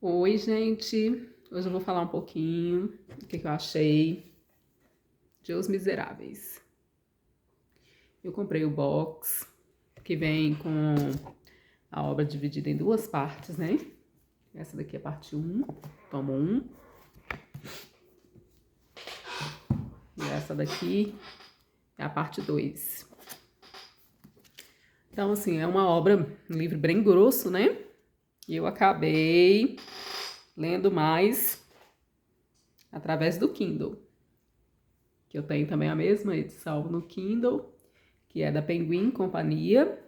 Oi, gente. Hoje eu vou falar um pouquinho do que eu achei de Os Miseráveis. Eu comprei o box que vem com a obra dividida em duas partes, né? Essa daqui é a parte um, tomo 1. E essa daqui é a parte 2. Então, assim, é uma obra, um livro bem grosso, né? E eu acabei lendo mais através do Kindle, que eu tenho também a mesma edição no Kindle, que é da Penguin Companhia.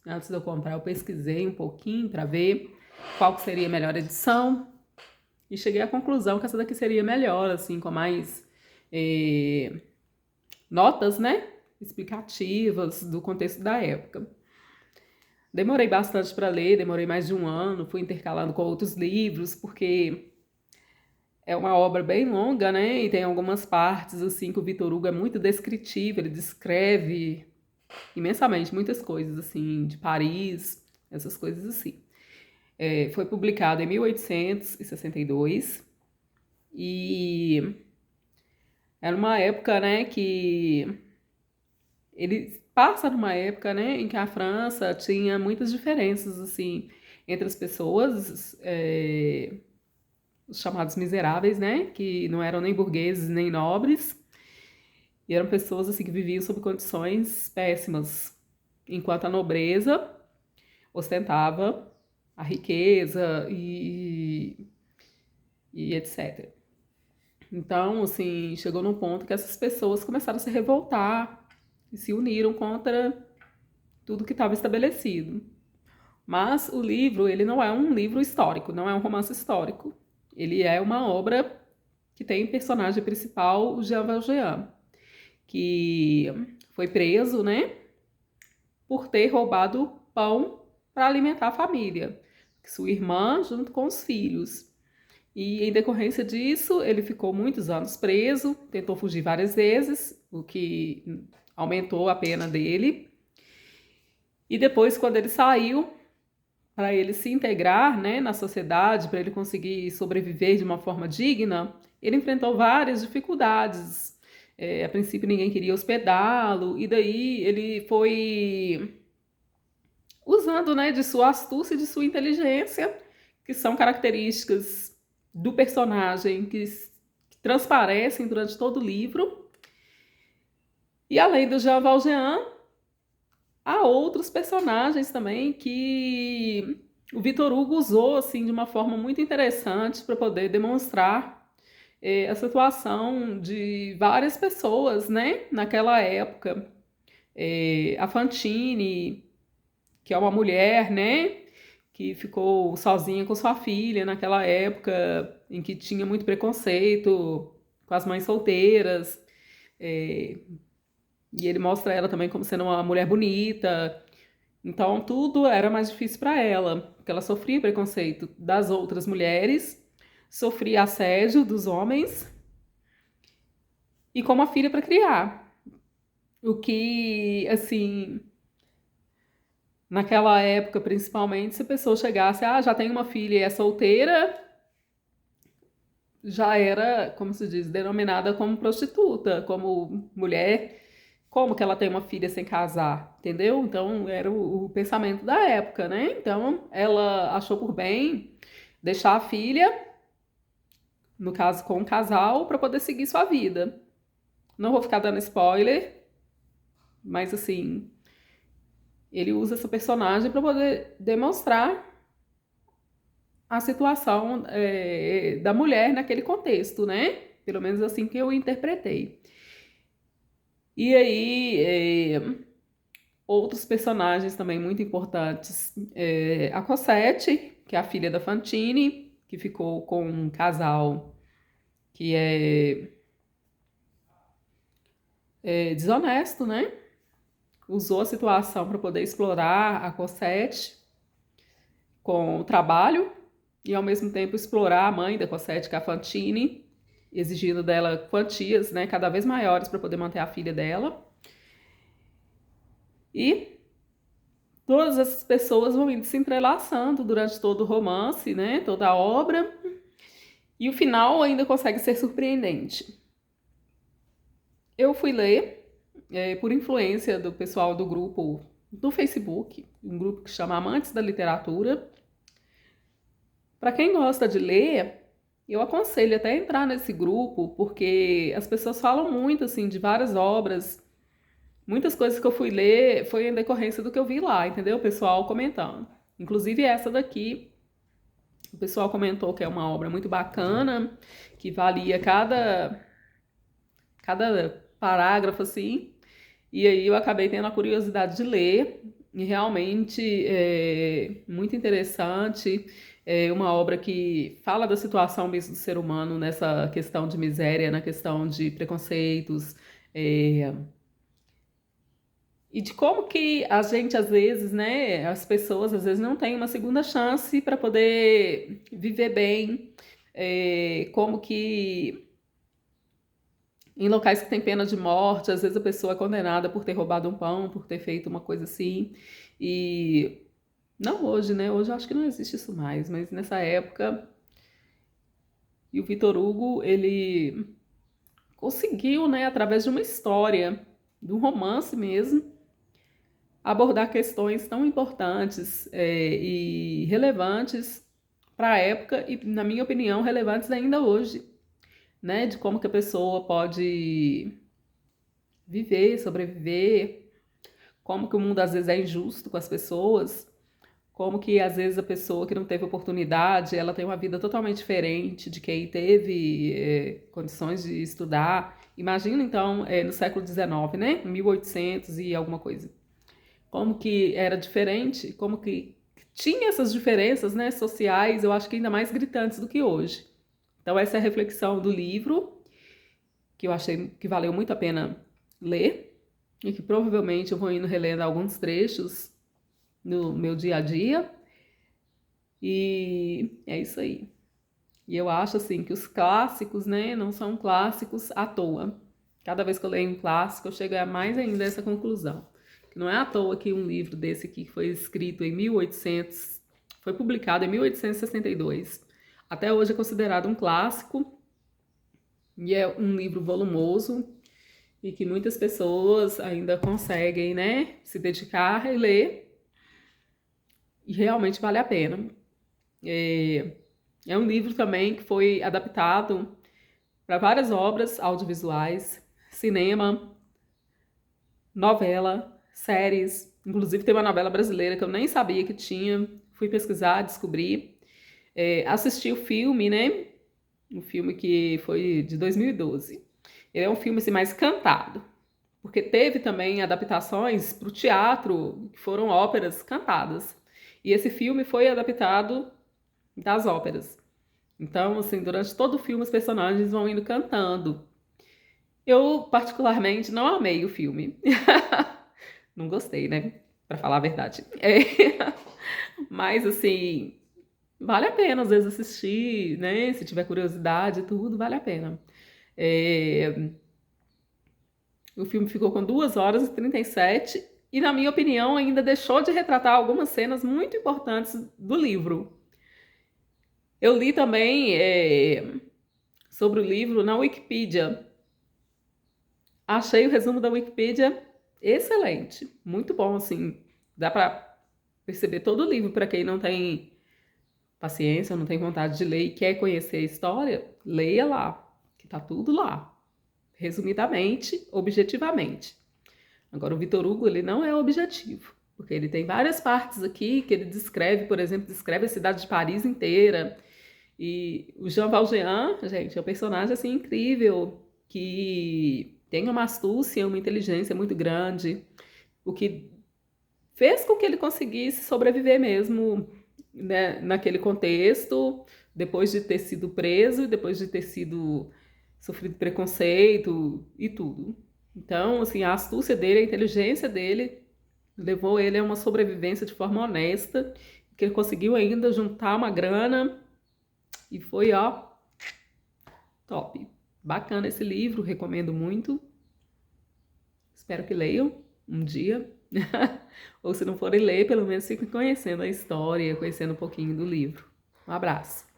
Antes de eu comprar, eu pesquisei um pouquinho para ver qual que seria a melhor edição e cheguei à conclusão que essa daqui seria melhor, assim, com mais notas, né, explicativas do contexto da época. Demorei bastante para ler, demorei mais de um ano, fui intercalando com outros livros, porque é uma obra bem longa, né, e tem algumas partes, assim, que o Victor Hugo é muito descritivo, ele descreve imensamente muitas coisas, assim, de Paris, essas coisas assim. Foi publicado em 1862 e era uma época, né, que ele passa numa época, né, em que a França tinha muitas diferenças, assim, entre as pessoas, os chamados miseráveis, né, que não eram nem burgueses nem nobres, e eram pessoas, assim, que viviam sob condições péssimas, enquanto a nobreza ostentava a riqueza e etc. Então, assim, chegou num ponto que essas pessoas começaram a se revoltar e se uniram contra tudo que estava estabelecido. Mas o livro, ele não é um livro histórico, não é um romance histórico. Ele é uma obra que tem personagem principal o Jean Valjean, que foi preso, né, por ter roubado pão para alimentar a família, sua irmã junto com os filhos. E em decorrência disso, ele ficou muitos anos preso, tentou fugir várias vezes, o que aumentou a pena dele. E depois, quando ele saiu, para ele se integrar, né, na sociedade, para ele conseguir sobreviver de uma forma digna, ele enfrentou várias dificuldades. A princípio, ninguém queria hospedá-lo, e daí ele foi usando, né, de sua astúcia e de sua inteligência, que são características do personagem que transparecem durante todo o livro. E além do Jean Valjean, há outros personagens também que o Victor Hugo usou assim de uma forma muito interessante para poder demonstrar a situação de várias pessoas, né, naquela época. A Fantine, que é uma mulher, né, que ficou sozinha com sua filha naquela época em que tinha muito preconceito com as mães solteiras. É, e ele mostra ela também como sendo uma mulher bonita. Então tudo era mais difícil para ela, porque ela sofria preconceito das outras mulheres, sofria assédio dos homens e com uma filha para criar. O que, assim, naquela época, principalmente, se a pessoa chegasse, já tem uma filha e é solteira, já era, como se diz, denominada como prostituta, como mulher, como que ela tem uma filha sem casar, entendeu? Então era o pensamento da época, né? Então ela achou por bem deixar a filha, no caso com um casal, para poder seguir sua vida. Não vou ficar dando spoiler, mas assim, ele usa essa personagem para poder demonstrar a situação da mulher naquele contexto, né? Pelo menos assim que eu interpretei. E aí, outros personagens também muito importantes. A Cosette, que é a filha da Fantine, que ficou com um casal que é desonesto, né? Usou a situação para poder explorar a Cosette com o trabalho e ao mesmo tempo explorar a mãe da Cosette, que é a Fantine, exigindo dela quantias, né, cada vez maiores para poder manter a filha dela. E todas essas pessoas vão indo se entrelaçando durante todo o romance, né? Toda a obra. E o final ainda consegue ser surpreendente. Eu fui ler, por influência do pessoal do grupo do Facebook, um grupo que chama Amantes da Literatura. Para quem gosta de ler, eu aconselho até entrar nesse grupo, porque as pessoas falam muito assim de várias obras. Muitas coisas que eu fui ler foi em decorrência do que eu vi lá, entendeu? O pessoal comentando. Inclusive essa daqui, o pessoal comentou que é uma obra muito bacana, que valia cada parágrafo assim. E aí eu acabei tendo a curiosidade de ler, e realmente é muito interessante. É uma obra que fala da situação mesmo do ser humano nessa questão de miséria, na questão de preconceitos, é, e de como que a gente, às vezes, né, as pessoas, às vezes, não têm uma segunda chance para poder viver bem, como que em locais que tem pena de morte, às vezes a pessoa é condenada por ter roubado um pão, por ter feito uma coisa assim, e não hoje, né, hoje eu acho que não existe isso mais, mas nessa época, e o Vitor Hugo, ele conseguiu, né, através de uma história, de um romance mesmo, abordar questões tão importantes e relevantes para a época e, na minha opinião, relevantes ainda hoje, né? De como que a pessoa pode viver, sobreviver, como que o mundo às vezes é injusto com as pessoas, como que às vezes a pessoa que não teve oportunidade, ela tem uma vida totalmente diferente de quem teve condições de estudar. Imagina então no século XIX, né? 1800 e alguma coisa. Como que era diferente, como que tinha essas diferenças, né, sociais, eu acho que ainda mais gritantes do que hoje. Então essa é a reflexão do livro, que eu achei que valeu muito a pena ler, e que provavelmente eu vou indo relendo alguns trechos no meu dia a dia, e é isso aí. E eu acho assim que os clássicos, né, não são clássicos à toa. Cada vez que eu leio um clássico, eu chego a mais ainda essa conclusão. Que não é à toa que um livro desse aqui, que foi escrito em 1800, foi publicado em 1862, até hoje é considerado um clássico, e é um livro volumoso, e que muitas pessoas ainda conseguem, né, se dedicar a ler, e realmente vale a pena. É um livro também que foi adaptado para várias obras audiovisuais, cinema, novela, séries. Inclusive tem uma novela brasileira que eu nem sabia que tinha. Fui pesquisar, descobri. Assisti o filme, né? O filme que foi de 2012. Ele é um filme assim, mais cantado. Porque teve também adaptações para o teatro, que foram óperas cantadas. E esse filme foi adaptado das óperas. Então, assim, durante todo o filme os personagens vão indo cantando. Eu, particularmente, não amei o filme. Não gostei, né? Pra falar a verdade. Mas, assim, vale a pena, às vezes, assistir, né? Se tiver curiosidade e tudo, vale a pena. É, O filme ficou com 2 horas e 37 e, na minha opinião, ainda deixou de retratar algumas cenas muito importantes do livro. Eu li também sobre o livro na Wikipedia. Achei o resumo da Wikipedia excelente, muito bom, assim. Dá para perceber todo o livro para quem não tem paciência, não tem vontade de ler e quer conhecer a história, leia lá, que tá tudo lá, resumidamente, objetivamente. Agora, o Vitor Hugo, ele não é objetivo, porque ele tem várias partes aqui que ele descreve, por exemplo, descreve a cidade de Paris inteira. E o Jean Valjean, gente, é um personagem assim incrível, que tem uma astúcia, uma inteligência muito grande, o que fez com que ele conseguisse sobreviver mesmo, né, naquele contexto, depois de ter sido preso, depois de ter sido sofrido preconceito e tudo. Então, assim, a astúcia dele, a inteligência dele levou ele a uma sobrevivência de forma honesta, que ele conseguiu ainda juntar uma grana e foi, ó, top. Bacana esse livro, recomendo muito. Espero que leiam um dia. Ou se não forem ler, pelo menos fiquem conhecendo a história, conhecendo um pouquinho do livro. Um abraço.